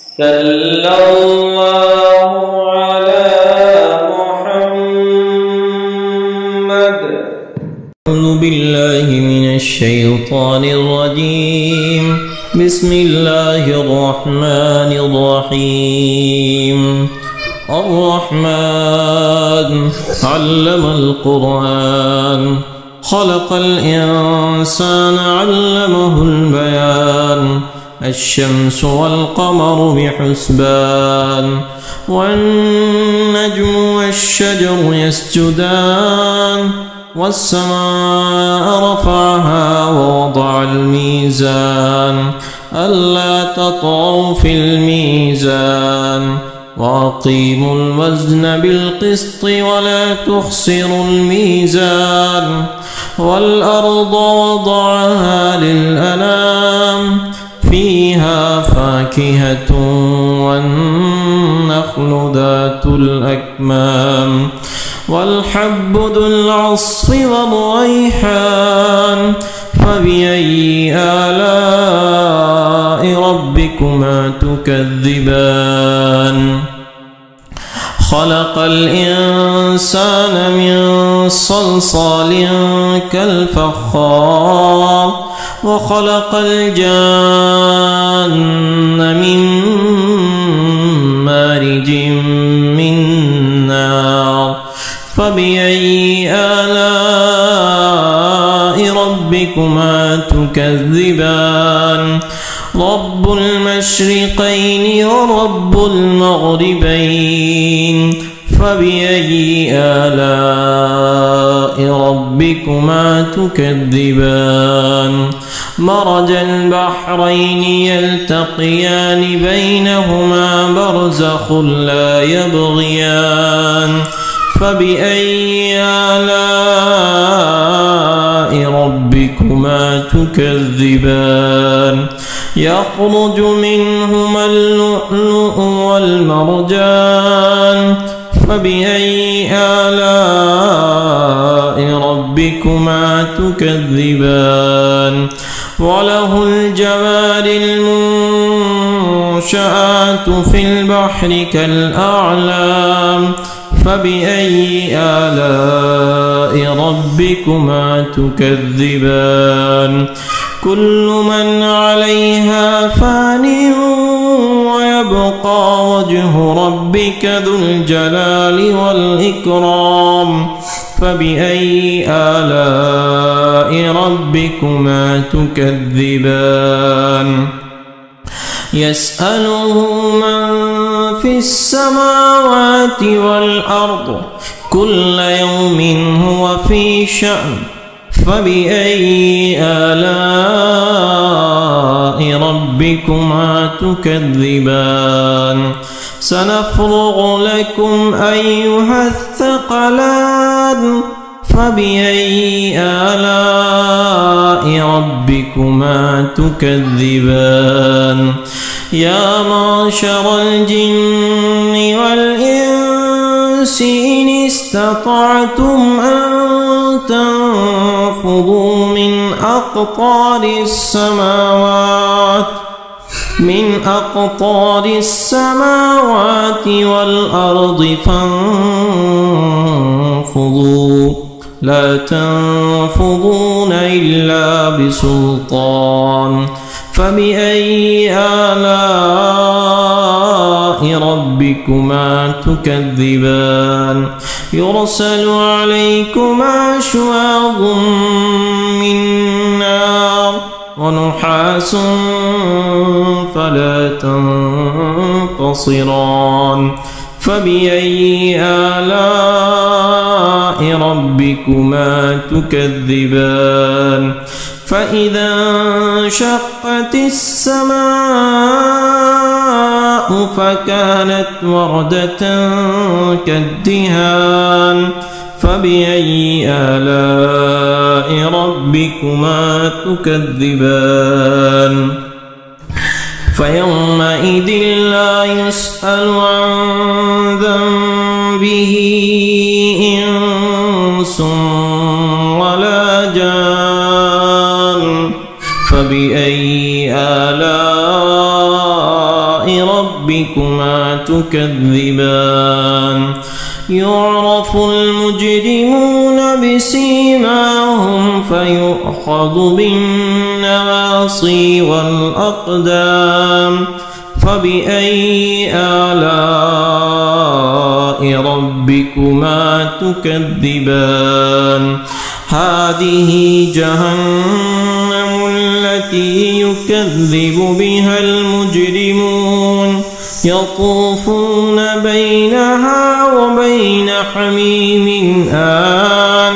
صلى الله على محمد. أعوذ بالله من الشيطان الرجيم. بسم الله الرحمن الرحيم. الرحمن علم القرآن خلق الإنسان علمه البيان. الشمس والقمر بحسبان والنجم والشجر يسجدان. والسماء رفعها ووضع الميزان ألا تطغوا في الميزان وأقيموا الوزن بالقسط ولا تخسروا الميزان. والأرض وضعها للأنام فيها فاكهة والنخل ذات الأكمام والحب ذو العصف والريحان. فبأي آلاء ربكما تكذبان؟ خلق الإنسان من صلصال كالفخار وخلق الجان من مارج من نار. فبأي آلاء ربكما تكذبان؟ رب المشرقين ورب المغربين. فبأي آلاء ربكما تكذبان؟ مرج البحرين يلتقيان بينهما برزخ لا يبغيان. فبأي آلاء ربكما تكذبان؟ يخرج منهما اللؤلؤ والمرجان. فبأي آلاء ربكما تكذبان؟ وله الجوار المنشآت في البحر كالأعلام. فبأي آلاء ربكما تكذبان؟ كل من عليها فان ويبقى وجه ربك ذو الجلال والإكرام. فبأي آلاء ربكما تكذبان؟ يسأله من في السماوات والأرض كل يوم هو في شأن. فبأي آلاء ربكما تكذبان؟ سنفرغ لكم أيها الثقلان. فبأي آلاء ربكما تكذبان؟ يا معشر الجن والإنس إن استطعتم أن تنفذوا من أقطار السماوات والأرض فانفذوا لا تنفذون إلا بسلطان. فبأي آلاء ربكما تكذبان؟ يرسل عليكما شواظ من نار ونحاس فلا تنتصران. فبأي آلاء ربكما تكذبان؟ فإذا انشقت السماء فكانت وردة كالدهان. فبأي آلاء ربكما تكذبان؟ فيومئذ لا يسأل عن ذنبه إنس ولا جان. فبأي آلاء ربكما تكذبان يعرف المجرمون بسيماهم فيؤخذ بالنواصي والأقدام فبأي آلاء ربكما تكذبان هذه جهنم التي يكذب بها المجرمون يطوفون بينها وبين حميم آن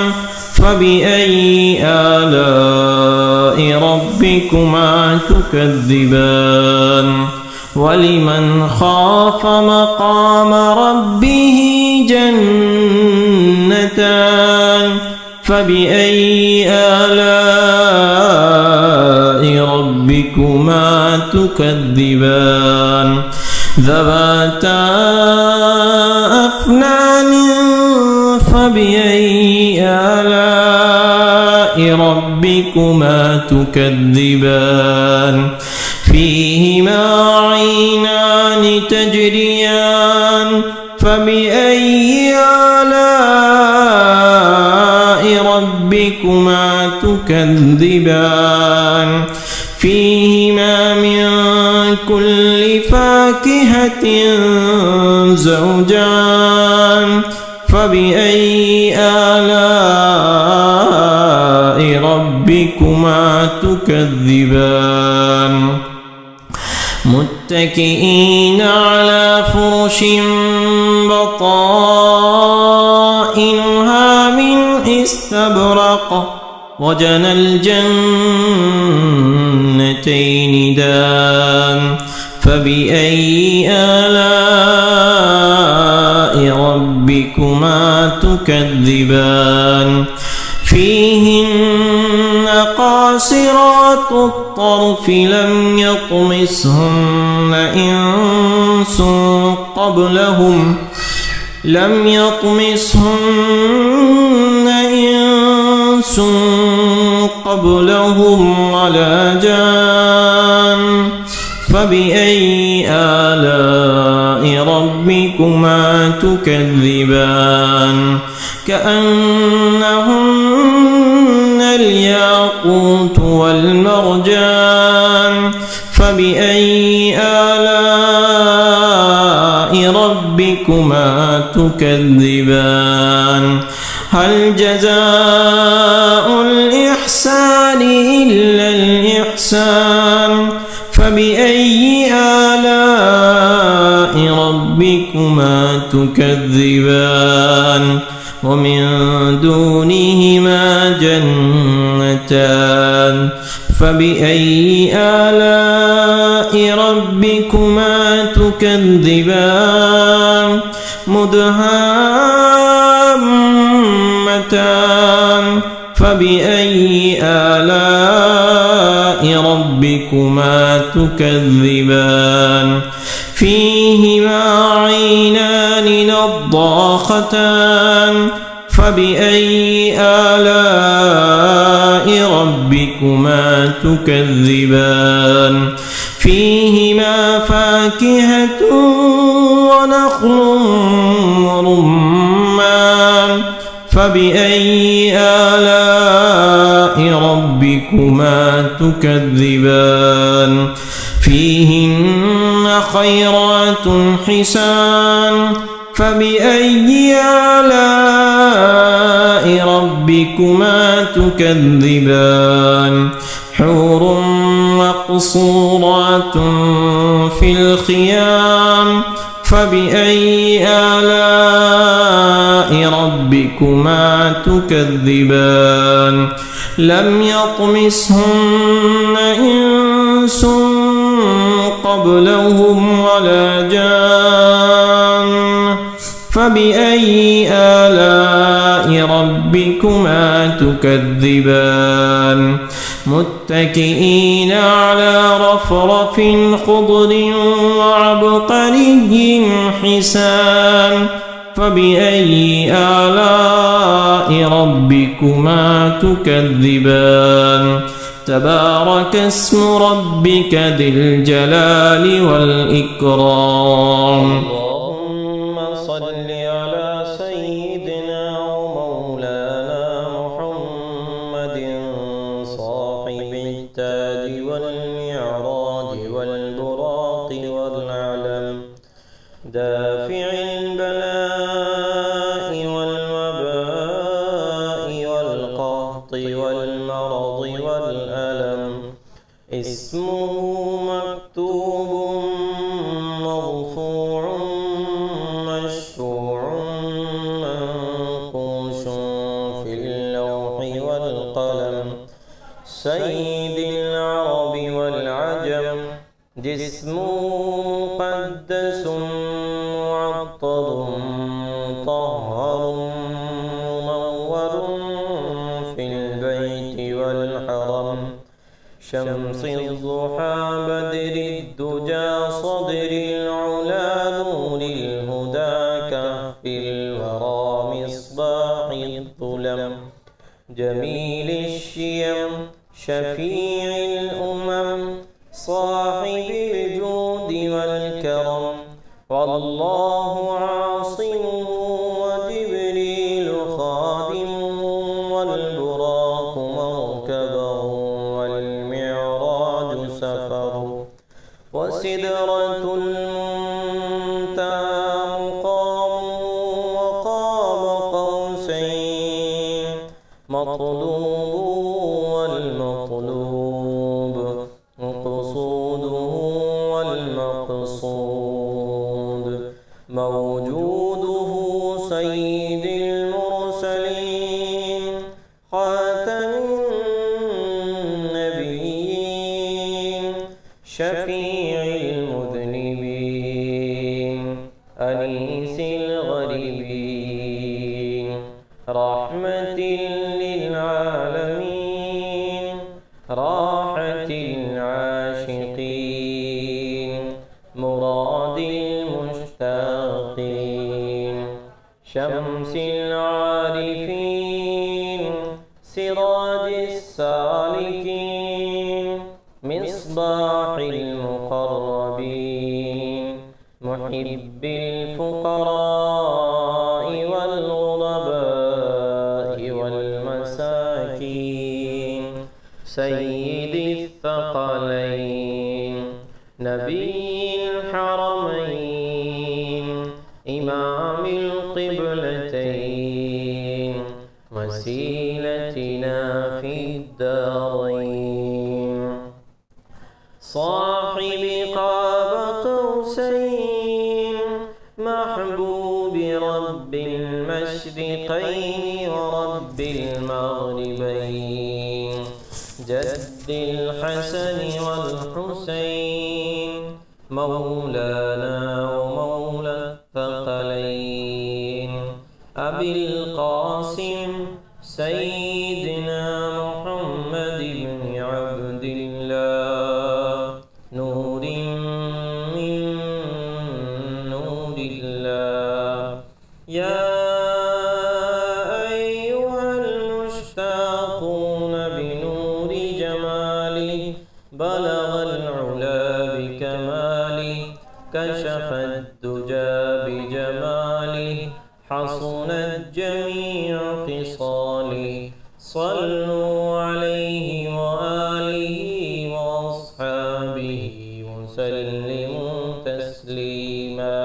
فبأي آلاء ربكما تكذبان ولمن خاف مقام ربه جنتان فبأي آلاء ربكما تكذبان ذواتا أفنان فبأي آلاء ربكما تكذبان فيهما عينان تجريان فبأي آلاء ربكما تكذبان فيهما من كل فاكهة زوجان فبأي آلاء ربكما تكذبان متكئين على فرش بطائنها من استبرق وجنى الجنتين دان فبأي آلاء ربكما تكذبان فيهن قاصرات الطرف لم يطمسهن إنس قبلهم ولا جان فبأي آلاء ربكما تكذبان كأنهن الياقوت والمرجان فبأي آلاء ربكما تكذبان هل جزاء الإحسان إلا الإحسان فبأي آلاء ربكما تكذبان ومن دونهما جنتان فبأي آلاء ربكما تكذبان مدهامتان فبأي آلاء ربكما تكذبان فيهما عينان نضاختان فبأي آلاء ربكما تكذبان فيهما فاكهة ونخل ورمان فبأي آلاء ربكما تكذبان فيهن خيرات حسان فبأي آلاء ربكما تكذبان حور مقصورات في الخيام فبأي آلاء ربكما تكذبان لم يطمسهن إنس قبلهم ولا جان فبأي آلاء ربكما تكذبان متكئين على رفرف خضر وعبقري حسان فبأي آلاء ربكما تكذبان تبارك اسم ربك ذي الجلال والإكرام. اللهم صل على سيدنا ومولانا محمد صاحب التاج والمعراج والبراق والعلم، دافع البلاء والوباء والقهط والمرض والألم، اسمه مكتوب مرفوع مشفوع منقوش في اللوح والقلم، سيد العرب والعجم، جسمه مقدس معطر مطهر منور في البيت والحرم، شمس الضحى بدر الدجى صدر العلا نور الهدى كهف الورى مصباح الظلم، جميل الشيم شفيع الأمم صاحب الجود والكرم، والله عاصمه وجبريل خادمه والبراق مركبه والمعراج سفره، وسدرة المنتهى مقامه وقاب قوسين، مطلوبه والمطلوب مقصوده والمقصود، موجوده سيد المرسلين خاتم النبيين، شفيع المذنبين أنيس الغريبين، رحمة للعالمين راحة العاشقين، مراد المشتاقين، شمس العارفين سراج السالكين، مصباح المقربين، محب الفقراء والغرباء والمساكين، سيد الثقلين نبي الحرمين، إمام القبلتين، وسيلتنا في الدارين، صاحب قاب قوسين، محبوب رب المشرقين ورب المغربين، جد الحسن والحسين، مولانا ومولى الثقلين، أبي القاسم سيدنا محمد بن عبد الله، نور من نور الله، يا أيها المشتاقون بنور جمالي، بلغ العلا بكمالي، كشف الدجى بجمالي، حصنت جميع خصالي، صلوا عليه وآله وأصحابه وسلموا تسليما.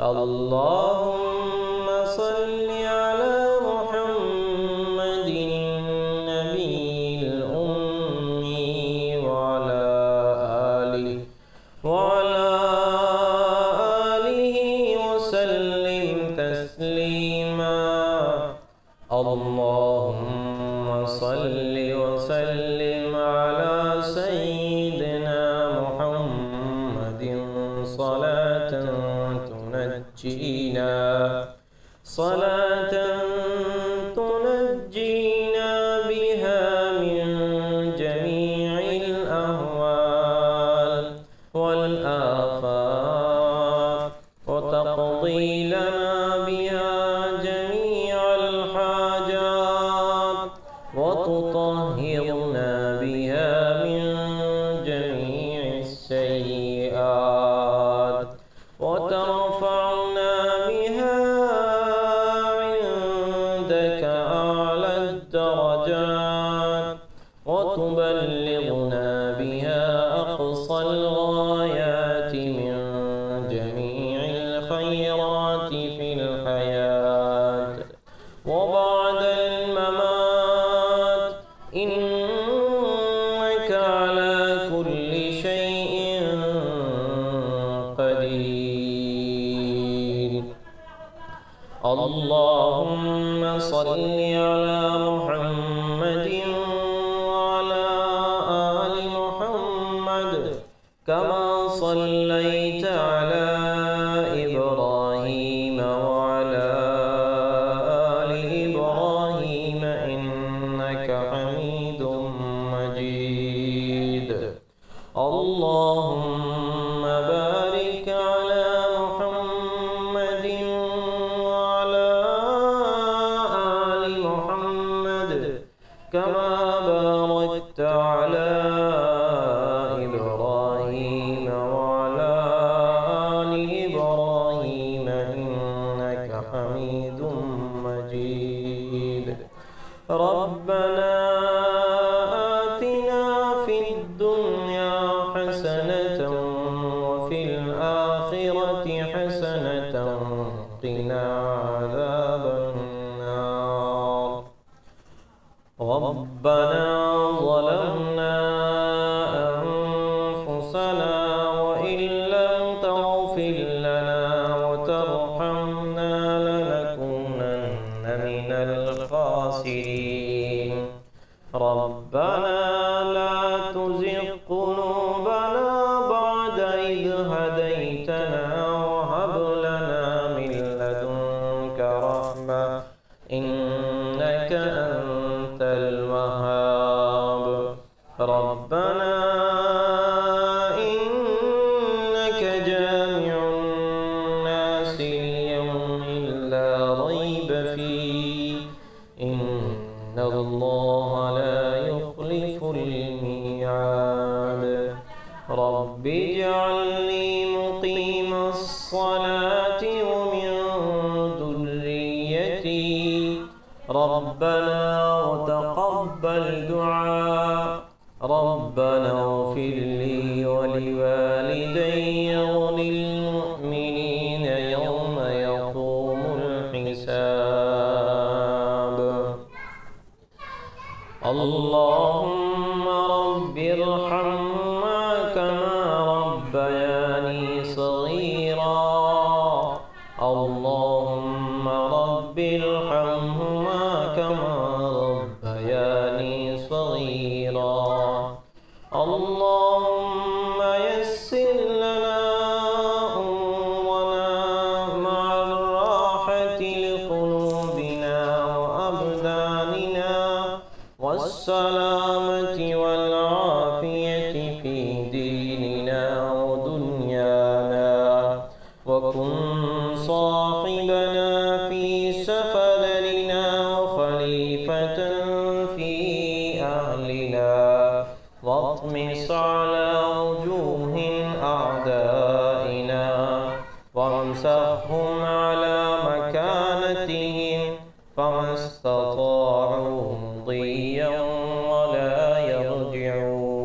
اللهم صل على محمد النبي الأمي وعلى آله وسلم تسليما. اللهم صل وسلم على سيدنا محمد صلاة تنجينا بها من جميع الأهوال والآفات، وتقضي لنا بها جميع الحاجات، وتطهرنا بها قدير. اللهم صل على محمد وعلى آل محمد كما صليت على إبراهيم وعلى آل إبراهيم إنك حميد مجيد. اللهم بارك على محمد وعلى آل محمد كما باركت على إبراهيم وعلى آل إبراهيم إنك حميد مجيد. ربنا آتنا في الدنيا حسنة وفي الآخرة حسنة وقنا عذاب النار. ربنا ظلمنا أنفسنا وإن لم تغفر لنا وترحمنا لنكونن من الخاسرين. ربنا لا تزغ قلوبنا بعد إذ هديتنا وهب لنا من لدنك رحمة إنك أنت الوهاب. ربنا إنك جامع الناس ليوم لا ريب فيه إن الله لا يخلف الميعاد. رب اجعلني مقيم الصلاة ومن ذريتي ربنا وتقبل دعاء. ربنا اغفر لي ولوالدي وللمؤمنين يوم يقوم الحساب. اللهم رب ارحمهما كما ربياني صغيرا. اللهم رب ارحمهما كما ربياني صغيرا. اللهم يسر لنا أمورنا مع الراحة لقلوبنا وأبداننا والسلامة والعافية في ديننا ودنيانا. وكن صاحبنا في سفرنا وخليفة في أهلنا واطمس على وجوه أعدائنا وامسحهم على مكانتهم فما استطاعوا مضيا ولا يرجعون.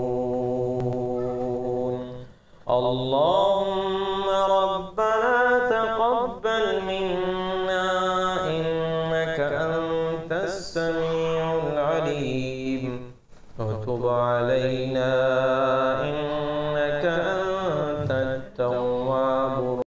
اللهم ربنا تقبل منا إنك أنت السميع العليم وتب علينا